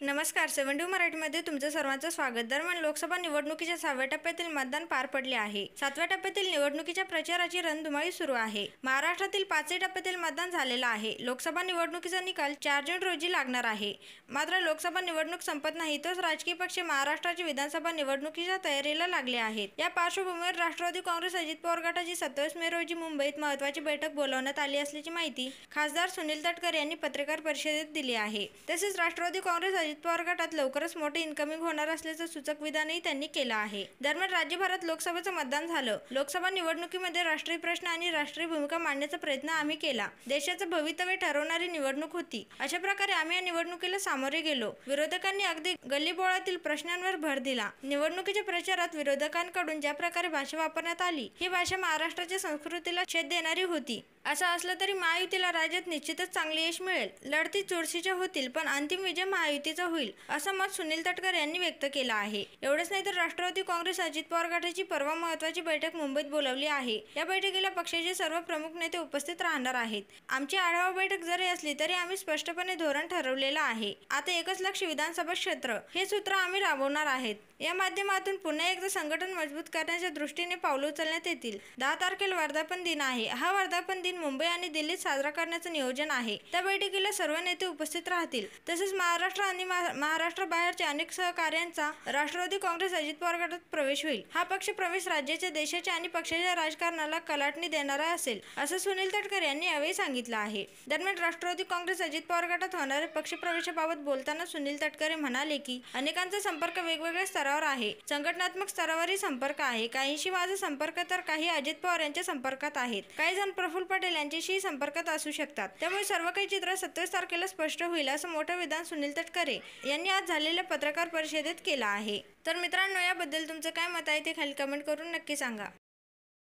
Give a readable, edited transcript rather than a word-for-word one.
नमस्कार. 72 मराठीमध्ये तुमचं सर्वांचं स्वागत. दरम्यान लोकसभा निवडणुकीच्या 6व्या टप्प्यातील मतदान पार पडले आहे. 7व्या टप्प्यातील निवडणुकीच्या प्रचाराची रणधुमाळी सुरू आहे. महाराष्ट्रातील 5ही टप्प्यातील मतदान झालेलं आहे. लोकसभा निवडणुकीचा निकाल 4 जून रोजी लागणार आहे. मात्र लोकसभा निवडणूक संपत नाही तोच राजकीय पक्ष महाराष्ट्राच्या विधानसभा निवडणुकीच्या तयारीला लागले आहेत. या पार्श्वभूमीवर राष्ट्रवादी काँग्रेस अजित पवार गटाची 27 मे रोजी मुंबईत महत्त्वाची बैठक बोलावण्यात आली असल्याची माहिती खासदार सुनील तटकरे यांनी पत्रकार परिषदेत दिली आहे. तसेच राष्ट्रवादी काँग्रेस अजित पवार गटात लवकरच मोठे इन्कमिंग होणार असल्याचं सूचक विधानही त्यांनी केलं आहे. दरम्यान राज्यभरात लोकसभेचं मतदान झालं. लोकसभा निवडणुकीमध्ये राष्ट्रीय प्रश्न आणि राष्ट्रीय भूमिका मांडण्याचा प्रयत्न आम्ही केला. देशाचं भवितव्य ठरवणारी निवडणूक होती. अशा प्रकारे आम्ही या निवडणुकीला सामोरे गेलो. विरोधकांनी अगदी गल्लीबोळातील प्रश्नांवर भर दिला. निवडणुकीच्या प्रचारात विरोधकांकडून ज्या प्रकारे भाषा वापरण्यात आली ही भाषा महाराष्ट्राच्या संस्कृतीला छेद देणारी होती. असं असलं तरी महायुतीला राज्यात निश्चितच चांगले यश मिळेल. लढती चुरशीच्या होतील पण अंतिम विजय महायुतीचा होईल असं मत सुनील तटकरे यांनी व्यक्त केलं आहे. एवढंच नाही तर राष्ट्रवादी काँग्रेस अजित पवार गटाची परवा महत्त्वाची बैठक मुंबईत बोलावली आहे. या बैठकीला पक्षाचे सर्व प्रमुख नेते उपस्थित राहणार आहेत. आमची आढावा बैठक जरी असली तरी आम्ही स्पष्टपणे धोरण ठरवलेलं आहे. आता एकच लक्ष विधानसभा क्षेत्र हे सूत्र आम्ही राबवणार आहेत. या माध्यमातून पुन्हा एकदा संघटन मजबूत करण्याच्या दृष्टीने पावलं उचलण्यात येतील. 10 तारखेला वर्धापन दिन आहे. हा वर्धापन दिन मुंबई आणि दिल्लीत साजरा करण्याचं नियोजन आहे. त्या बैठकीला सर्व नेते उपस्थित राहतील. तसेच महाराष्ट्र आणि महाराष्ट्राबाहेरच्या अनेक सहकाऱ्यांचा राष्ट्रवादी काँग्रेस अजित पवार गटात प्रवेश होईल. हा पक्ष प्रवेश राज्याच्या, देशाच्या आणि पक्षाच्या राजकारणाला कलाटणी देणारा असेल असं सुनील तटकरे यांनी यावेळी सांगितलं आहे. दरम्यान राष्ट्रवादी काँग्रेस अजित पवार गटात होणाऱ्या पक्षप्रवेशाबाबत बोलताना सुनील तटकरे म्हणाले की अनेकांचा संपर्क वेगवेगळ्या स्तरावर आहे. संघटनात्मक स्तरावरही संपर्क आहे. काहींशी माझा संपर्क तर काही अजित पवार यांच्या संपर्कात आहेत. काही जण प्रफुल्ल पटेल यांच्याशी संपर्कात असू शकतात. त्यामुळे सर्व काही चित्र 27 तारखेला स्पष्ट होईल असं मोठं विधान सुनील तटकरे यांनी आज झालेल्या पत्रकार परिषदेत केलं आहे. तर मित्रांनो, याबद्दल तुमचं काय मत आहे ते खाली कमेंट करून नक्की सांगा.